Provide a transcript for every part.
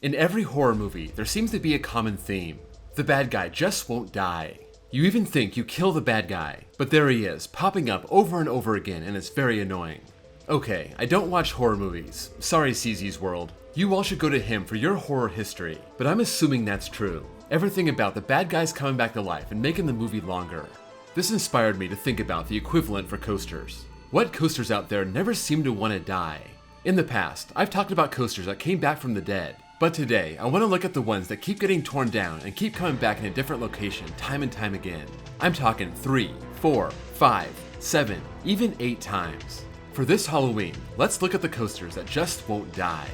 In every horror movie, there seems to be a common theme. The bad guy just won't die. You even think you kill the bad guy, but there he is, popping up over and over again, and it's very annoying. Okay, I don't watch horror movies. Sorry, CZ's World. You all should go to him for your horror history, but I'm assuming that's true. Everything about the bad guys coming back to life and making the movie longer. This inspired me to think about the equivalent for coasters. What coasters out there never seem to want to die? In the past, I've talked about coasters that came back from the dead. But today, I want to look at the ones that keep getting torn down and keep coming back in a different location time and time again. I'm talking 3, 4, 5, 7, even 8 times. For this Halloween, let's look at the coasters that just won't die.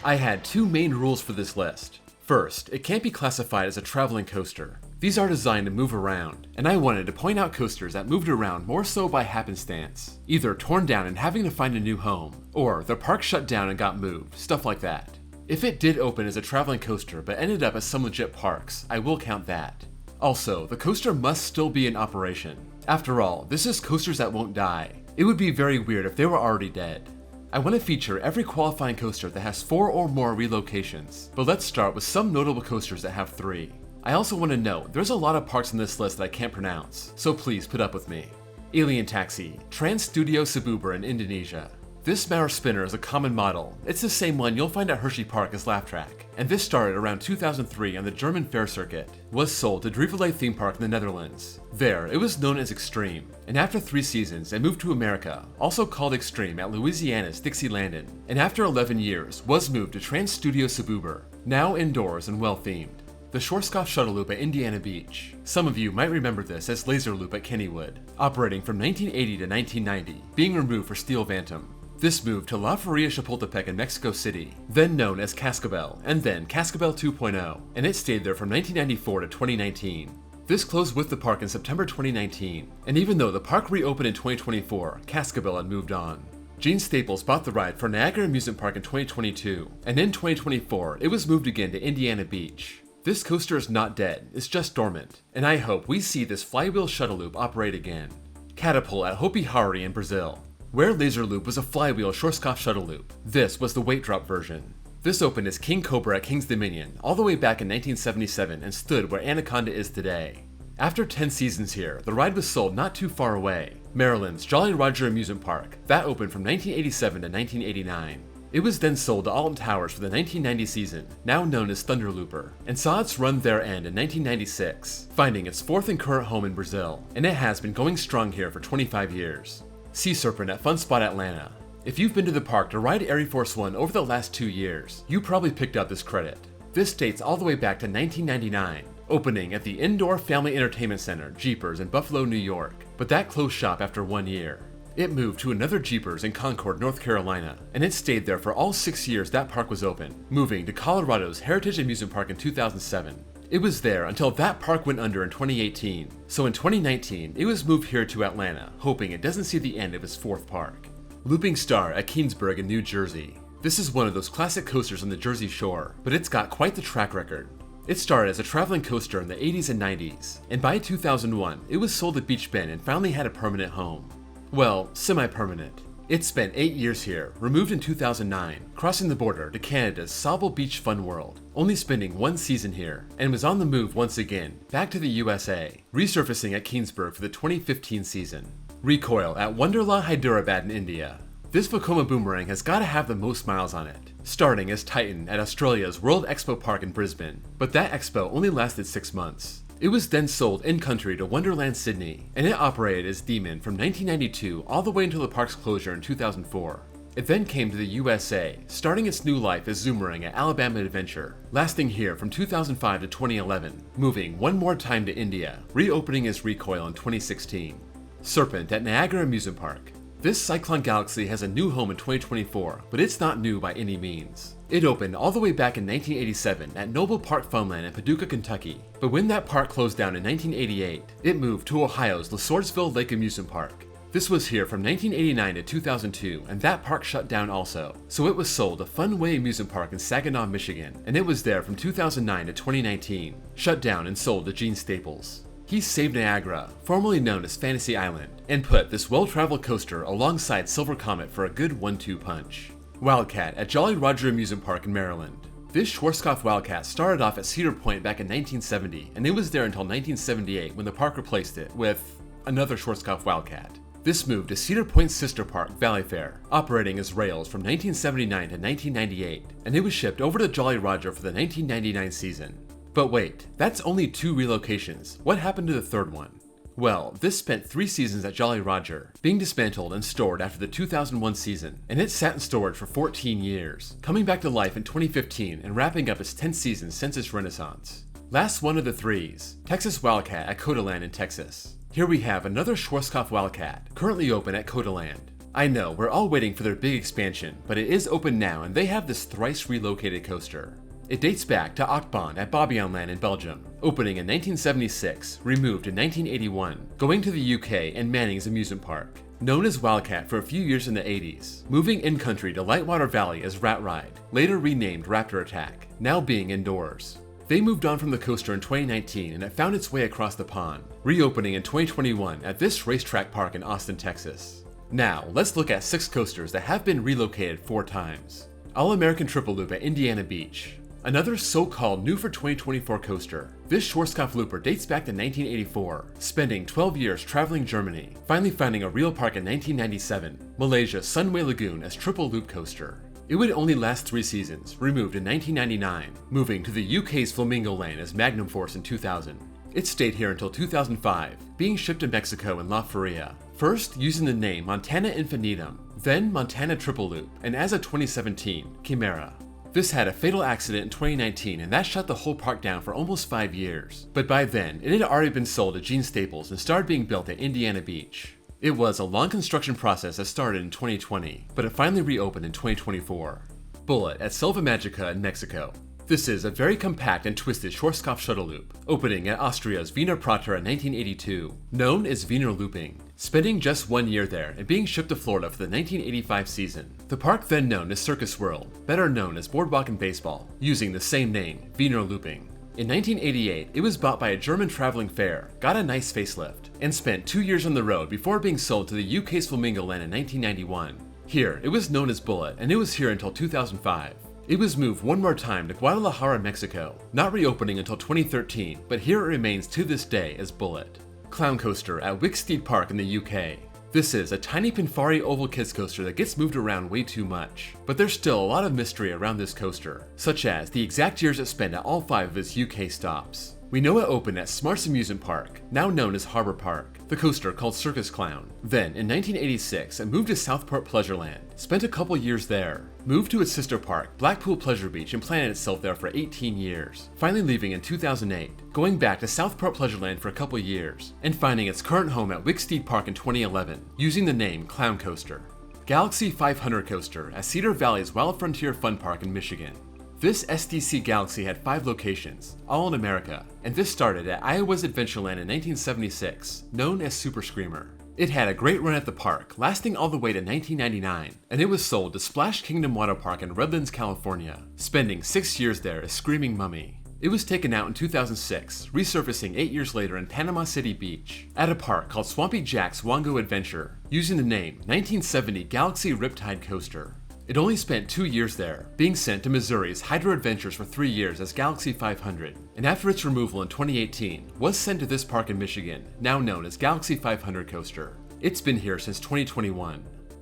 I had 2 main rules for this list. First, it can't be classified as a traveling coaster. These are designed to move around, and I wanted to point out coasters that moved around more so by happenstance, either torn down and having to find a new home, or the park shut down and got moved, stuff like that. If it did open as a traveling coaster but ended up at some legit parks, I will count that. Also, the coaster must still be in operation. After all, this is coasters that won't die. It would be very weird if they were already dead. I want to feature every qualifying coaster that has 4 or more relocations, but let's start with some notable coasters that have 3. I also want to note, there's a lot of parks on this list that I can't pronounce, so please put up with me. Alien Taxi, Trans Studio Cibubur in Indonesia. This Mauer spinner is a common model. It's the same one you'll find at Hershey Park as Laugh Track, and this started around 2003 on the German fair circuit. Was sold to Drievele theme park in the Netherlands. There, it was known as Extreme, and after 3 seasons, it moved to America, also called Extreme at Louisiana's Dixielandin, and after 11 years, was moved to Trans Studio Cibubur, now indoors and well themed. The Schwarzkopf Shuttle Loop at Indiana Beach. Some of you might remember this as Laser Loop at Kennywood, operating from 1980 to 1990, being removed for Steel Phantom. This moved to La Feria Chapultepec in Mexico City, then known as Cascabel, and then Cascabel 2.0, and it stayed there from 1994 to 2019. This closed with the park in September 2019, and even though the park reopened in 2024, Cascabel had moved on. Gene Staples bought the ride for Niagara Amusement Park in 2022, and in 2024, it was moved again to Indiana Beach. This coaster is not dead, it's just dormant, and I hope we see this flywheel shuttle loop operate again. Catapult at Hopi Hari in Brazil. Where Laser Loop was a flywheel Schwarzkopf shuttle loop, this was the weight drop version. This opened as King Cobra at King's Dominion all the way back in 1977 and stood where Anaconda is today. After 10 seasons here, the ride was sold not too far away, Maryland's Jolly Roger Amusement Park, that opened from 1987 to 1989. It was then sold to Alton Towers for the 1990 season, now known as Thunder Looper, and saw its run there end in 1996, finding its 4th and current home in Brazil, and it has been going strong here for 25 years. Sea Serpent at Fun Spot Atlanta. If you've been to the park to ride Air Force One over the last 2 years, you probably picked up this credit. This dates all the way back to 1999, opening at the Indoor Family Entertainment Center, Jeepers in Buffalo, New York, but that closed shop after 1 year. It moved to another Jeepers in Concord, North Carolina, and it stayed there for all 6 years that park was open, moving to Colorado's Heritage Amusement Park in 2007. It was there until that park went under in 2018, so in 2019, it was moved here to Atlanta, hoping it doesn't see the end of its 4th park. Looping Star at Keansburg in New Jersey. This is one of those classic coasters on the Jersey Shore, but it's got quite the track record. It started as a traveling coaster in the 80s and 90s, and by 2001, it was sold to Beach Bend and finally had a permanent home. Well, semi-permanent. It spent 8 years here, removed in 2009, crossing the border to Canada's Sauble Beach Fun World, only spending 1 season here, and was on the move once again, back to the USA, resurfacing at Keansburg for the 2015 season. Recoil at Wonderla Hyderabad in India. This Vekoma boomerang has gotta have the most miles on it, starting as Titan at Australia's World Expo Park in Brisbane, but that expo only lasted 6 months. It was then sold in-country to Wonderland Sydney, and it operated as Demon from 1992 all the way until the park's closure in 2004. It then came to the USA, starting its new life as Zoomerang at Alabama Adventure, lasting here from 2005 to 2011, moving 1 more time to India, reopening as Recoil in 2016. Serpent at Niagara Amusement Park. This Cyclone Galaxy has a new home in 2024, but it's not new by any means. It opened all the way back in 1987 at Noble Park Funland in Paducah, Kentucky, but when that park closed down in 1988, it moved to Ohio's LaSourceville Lake Amusement Park. This was here from 1989 to 2002, and that park shut down also, so it was sold to Funway Amusement Park in Saginaw, Michigan, and it was there from 2009 to 2019, shut down and sold to Gene Staples. He saved Niagara, formerly known as Fantasy Island, and put this well-traveled coaster alongside Silver Comet for a good 1-2 punch. Wildcat at Jolly Roger Amusement Park in Maryland. This Schwarzkopf Wildcat started off at Cedar Point back in 1970, and it was there until 1978 when the park replaced it with another Schwarzkopf Wildcat. This moved to Cedar Point's sister park, Valley Fair, operating as rails from 1979 to 1998, and it was shipped over to Jolly Roger for the 1999 season. But wait, that's only 2 relocations. What happened to the third one? Well, this spent 3 seasons at Jolly Roger, being dismantled and stored after the 2001 season, and it sat in storage for 14 years, coming back to life in 2015 and wrapping up its 10th season since its renaissance. Last one of the 3s, Texas Wildcat at Codaland in Texas. Here we have another Schwarzkopf Wildcat, currently open at Codaland. I know, we're all waiting for their big expansion, but it is open now and they have this thrice relocated coaster. It dates back to Achtbaan at Bobbejaanland in Belgium, opening in 1976, removed in 1981, going to the UK and Manning's amusement park. Known as Wildcat for a few years in the 80s, moving in-country to Lightwater Valley as Rat Ride, later renamed Raptor Attack, now being indoors. They moved on from the coaster in 2019 and it found its way across the pond, reopening in 2021 at this racetrack park in Austin, Texas. Now, let's look at 6 coasters that have been relocated 4 times. All-American Triple Loop at Indiana Beach. Another so-called new for 2024 coaster. This Schwarzkopf Looper dates back to 1984, spending 12 years traveling Germany, finally finding a real park in 1997, Malaysia's Sunway Lagoon as Triple Loop coaster. It would only last 3 seasons, removed in 1999, moving to the UK's Flamingo Land as Magnum Force in 2000. It stayed here until 2005, being shipped to Mexico and La Feria, first using the name Montana Infinitum, then Montana Triple Loop, and as of 2017, Chimera. This had a fatal accident in 2019 and that shut the whole park down for almost 5 years, but by then it had already been sold to Gene Staples and started being built at Indiana Beach. It was a long construction process that started in 2020, but it finally reopened in 2024. Bullet at Selva Magica in Mexico. This is a very compact and twisted Schwarzkopf shuttle loop, opening at Austria's Wiener Prater in 1982, known as Wiener Looping, spending just 1 year there and being shipped to Florida for the 1985 season. The park then known as Circus World, better known as Boardwalk and Baseball, using the same name, Wiener Looping. In 1988, it was bought by a German traveling fair, got a nice facelift, and spent 2 years on the road before being sold to the UK's Flamingo Land in 1991. Here, it was known as Bullet, and it was here until 2005. It was moved one more time to Guadalajara, Mexico, not reopening until 2013, but here it remains to this day as Bullet. Clown Coaster at Wicksteed Park in the UK. This is a tiny Pinfari oval kids coaster that gets moved around way too much, but there's still a lot of mystery around this coaster, such as the exact years it spent at all 5 of its UK stops. We know it opened at Smart's Amusement Park, now known as Harbour Park, the coaster called Circus Clown. Then, in 1986, it moved to Southport Pleasureland, spent a couple years there, moved to its sister park, Blackpool Pleasure Beach, and planted itself there for 18 years, finally leaving in 2008, going back to Southport Pleasureland for a couple years, and finding its current home at Wicksteed Park in 2011, using the name Clown Coaster. Galaxy 500 Coaster at Cedar Valley's Wild Frontier Fun Park in Michigan. This SDC Galaxy had 5 locations, all in America, and this started at Iowa's Adventureland in 1976, known as Super Screamer. It had a great run at the park, lasting all the way to 1999, and it was sold to Splash Kingdom Water Park in Redlands, California, spending 6 years there as Screaming Mummy. It was taken out in 2006, resurfacing 8 years later in Panama City Beach, at a park called Swampy Jack's Wongo Adventure, using the name 1970 Galaxy Riptide Coaster. It only spent 2 years there, being sent to Missouri's Hydro Adventures for 3 years as Galaxy 500, and after its removal in 2018, was sent to this park in Michigan, now known as Galaxy 500 Coaster. It's been here since 2021.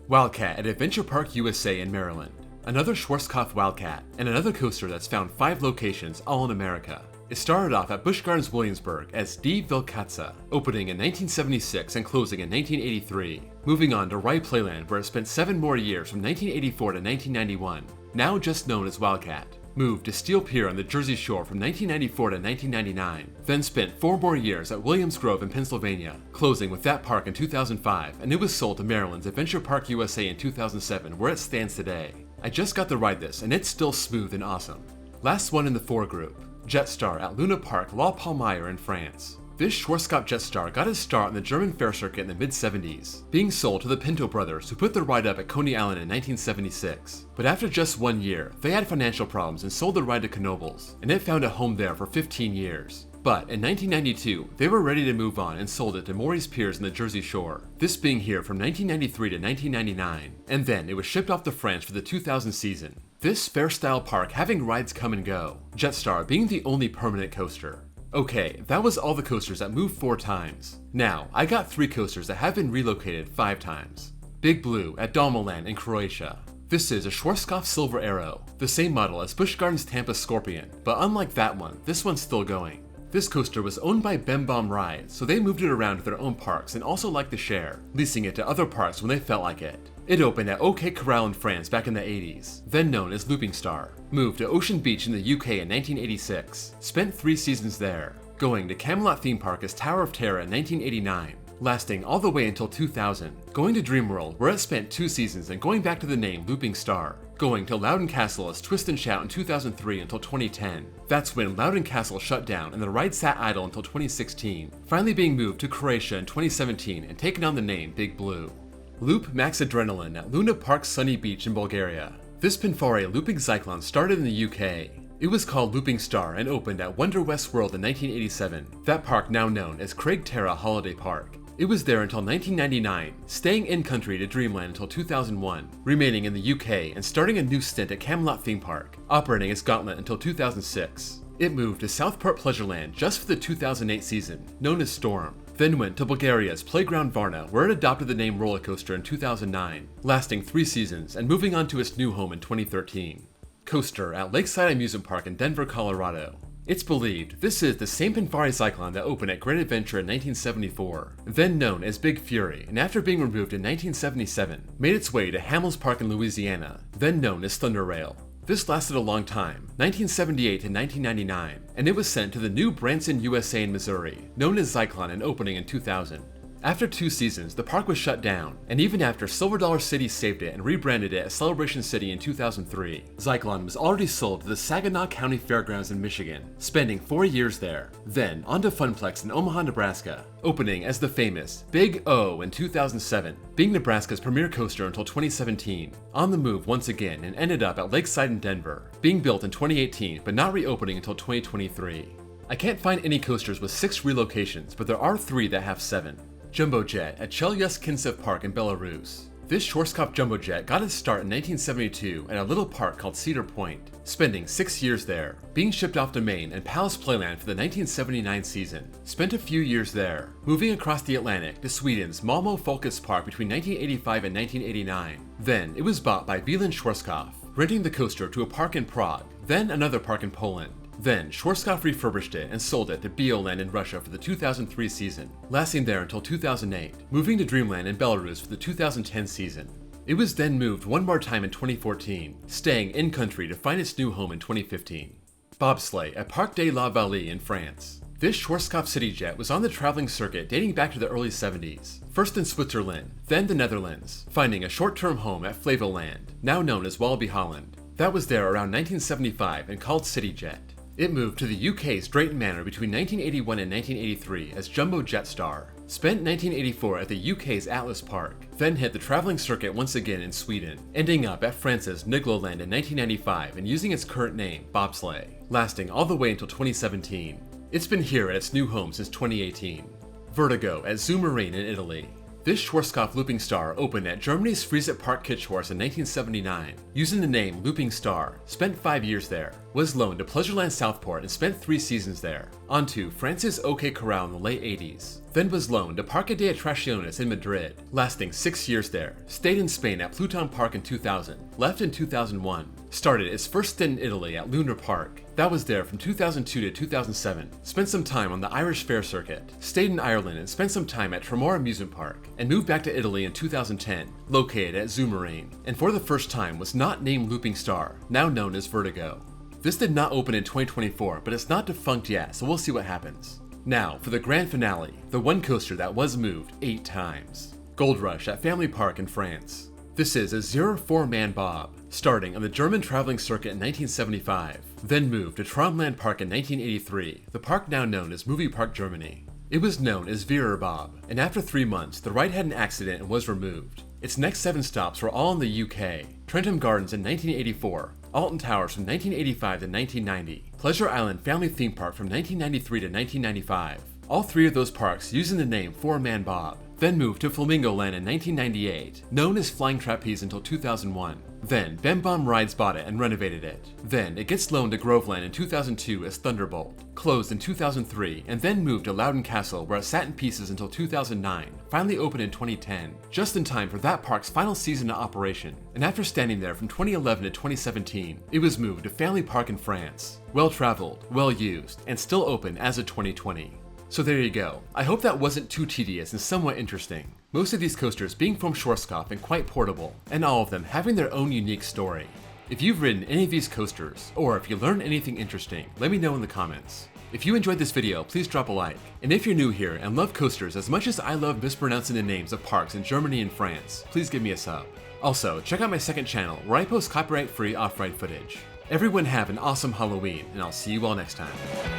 Wildcat at Adventure Park USA in Maryland. Another Schwarzkopf Wildcat, and another coaster that's found 5 locations, all in America. It started off at Busch Gardens Williamsburg as Die Wildkatze, opening in 1976 and closing in 1983, moving on to Rye Playland where it spent 7 more years from 1984 to 1991, now just known as Wildcat. Moved to Steel Pier on the Jersey Shore from 1994 to 1999, then spent 4 more years at Williams Grove in Pennsylvania, closing with that park in 2005, and it was sold to Maryland's Adventure Park USA in 2007 where it stands today. I just got to ride this and it's still smooth and awesome. Last one in the 4 group. Jetstar at Luna Park La Palmyre in France. This Schwarzkopf Jetstar got its start on the German fair circuit in the mid-70s, being sold to the Pinto brothers who put the ride up at Coney Island in 1976. But after just 1 year, they had financial problems and sold the ride to Knoebels, and it found a home there for 15 years. But in 1992, they were ready to move on and sold it to Morey's Piers on the Jersey Shore, this being here from 1993 to 1999, and then it was shipped off to France for the 2000 season. This fair-style park having rides come and go, Jetstar being the only permanent coaster. Okay, that was all the coasters that moved 4 times. Now, I got 3 coasters that have been relocated 5 times. Big Blue at Dalmaland in Croatia. This is a Schwarzkopf Silver Arrow, the same model as Busch Gardens Tampa Scorpion, but unlike that one, this one's still going. This coaster was owned by Bem Rides, so they moved it around to their own parks and also liked to share, leasing it to other parks when they felt like it. It opened at OK Corral in France back in the 80s, then known as Looping Star. Moved to Ocean Beach in the UK in 1986, spent 3 seasons there, going to Camelot Theme Park as Tower of Terror in 1989, lasting all the way until 2000, going to Dreamworld where it spent 2 seasons and going back to the name Looping Star, going to Loudon Castle as Twist and Shout in 2003 until 2010. That's when Loudon Castle shut down and the ride sat idle until 2016, finally being moved to Croatia in 2017 and taking on the name Big Blue. Loop Max Adrenaline at Luna Park Sunny Beach in Bulgaria. This Pinfare looping cyclone started in the UK. It was called Looping Star and opened at Wonder West World in 1987, that park now known as Craig Terra Holiday Park. It was there until 1999, staying in-country to Dreamland until 2001, remaining in the UK and starting a new stint at Camelot Theme Park, operating as Gauntlet until 2006. It moved to Southport Pleasureland just for the 2008 season, known as Storm, then went to Bulgaria's Playground Varna where it adopted the name Roller Coaster in 2009, lasting 3 seasons and moving on to its new home in 2013. Coaster at Lakeside Amusement Park in Denver, Colorado. It's believed this is the same Pinfare cyclone that opened at Great Adventure in 1974, then known as Big Fury, and after being removed in 1977, made its way to Hamels Park in Louisiana, then known as Thunder Rail. This lasted a long time, 1978 to 1999, and it was sent to the new Branson, USA in Missouri, known as Zyklon and opening in 2000. After 2 seasons, the park was shut down, and even after Silver Dollar City saved it and rebranded it as Celebration City in 2003, Zyklon was already sold to the Saginaw County Fairgrounds in Michigan, spending 4 years there, then on to Funplex in Omaha, Nebraska, opening as the famous Big O in 2007, being Nebraska's premier coaster until 2017, on the move once again and ended up at Lakeside in Denver, being built in 2018 but not reopening until 2023. I can't find any coasters with 6 relocations, but there are 3 that have 7. Jumbo Jet at Chelyabinsk Park in Belarus. This Schwarzkopf Jumbo Jet got its start in 1972 at a little park called Cedar Point, spending 6 years there, being shipped off to Maine and Palace Playland for the 1979 season. Spent a few years there, moving across the Atlantic to Sweden's Malmö Folkets Park between 1985 and 1989. Then it was bought by Wieland Schwarzkopf, renting the coaster to a park in Prague, then another park in Poland. Then, Schwarzkopf refurbished it and sold it to Bioland in Russia for the 2003 season, lasting there until 2008, moving to Dreamland in Belarus for the 2010 season. It was then moved one more time in 2014, staying in-country to find its new home in 2015. Bobsleigh at Parc de la Vallée in France. This Schwarzkopf City Jet was on the traveling circuit dating back to the early 70s, first in Switzerland, then the Netherlands, finding a short-term home at Flevoland, now known as Walibi Holland. That was there around 1975 and called City Jet. It moved to the UK's Drayton Manor between 1981 and 1983 as Jumbo Jetstar, spent 1984 at the UK's Atlas Park, then hit the traveling circuit once again in Sweden, ending up at France's Nygloland in 1995 and using its current name, Bobsleigh, lasting all the way until 2017. It's been here at its new home since 2018. Vertigo at Zoo Marine in Italy. This Schwarzkopf Looping Star opened at Germany's Friesett Park Kitschhorst in 1979, using the name Looping Star, spent 5 years there, was loaned to Pleasureland Southport and spent 3 seasons there, onto France's OK Corral in the late 80s, then was loaned to Parque de Atracciones in Madrid, lasting 6 years there, stayed in Spain at Pluton Park in 2000, left in 2001, started its first stint in Italy at Lunar Park, that was there from 2002 to 2007, spent some time on the Irish Fair circuit, stayed in Ireland and spent some time at Tremor Amusement Park, and moved back to Italy in 2010, located at Zoo Marine, and for the first time was not named Looping Star, now known as Vertigo. This did not open in 2024, but it's not defunct yet, so we'll see what happens. Now, for the grand finale, the one coaster that was moved 8 times. Gold Rush at Family Park in France. This is a 0-4-man bob, starting on the German traveling circuit in 1975, then moved to Traumland Park in 1983, the park now known as Movie Park Germany. It was known as Vierer Bob, and after 3 months, the ride had an accident and was removed. Its next 7 stops were all in the UK, Trentham Gardens in 1984, Alton Towers from 1985 to 1990, Pleasure Island Family Theme Park from 1993 to 1995. All three of those parks using the name 4-Man Bob, then moved to Flamingo Land in 1998, known as Flying Trapeze until 2001. Then Bem Bom Rides bought it and renovated it. Then it gets loaned to Groveland in 2002 as Thunderbolt, closed in 2003, and then moved to Loudon Castle where it sat in pieces until 2009, finally opened in 2010, just in time for that park's final season of operation. And after standing there from 2011 to 2017, it was moved to Family Park in France. Well traveled, well used, and still open as of 2020. So there you go. I hope that wasn't too tedious and somewhat interesting. Most of these coasters being from Schwarzkopf and quite portable, and all of them having their own unique story. If you've ridden any of these coasters, or if you learned anything interesting, let me know in the comments. If you enjoyed this video, please drop a like. And if you're new here and love coasters as much as I love mispronouncing the names of parks in Germany and France, please give me a sub. Also, check out my second channel where I post copyright-free off-ride footage. Everyone have an awesome Halloween, and I'll see you all next time.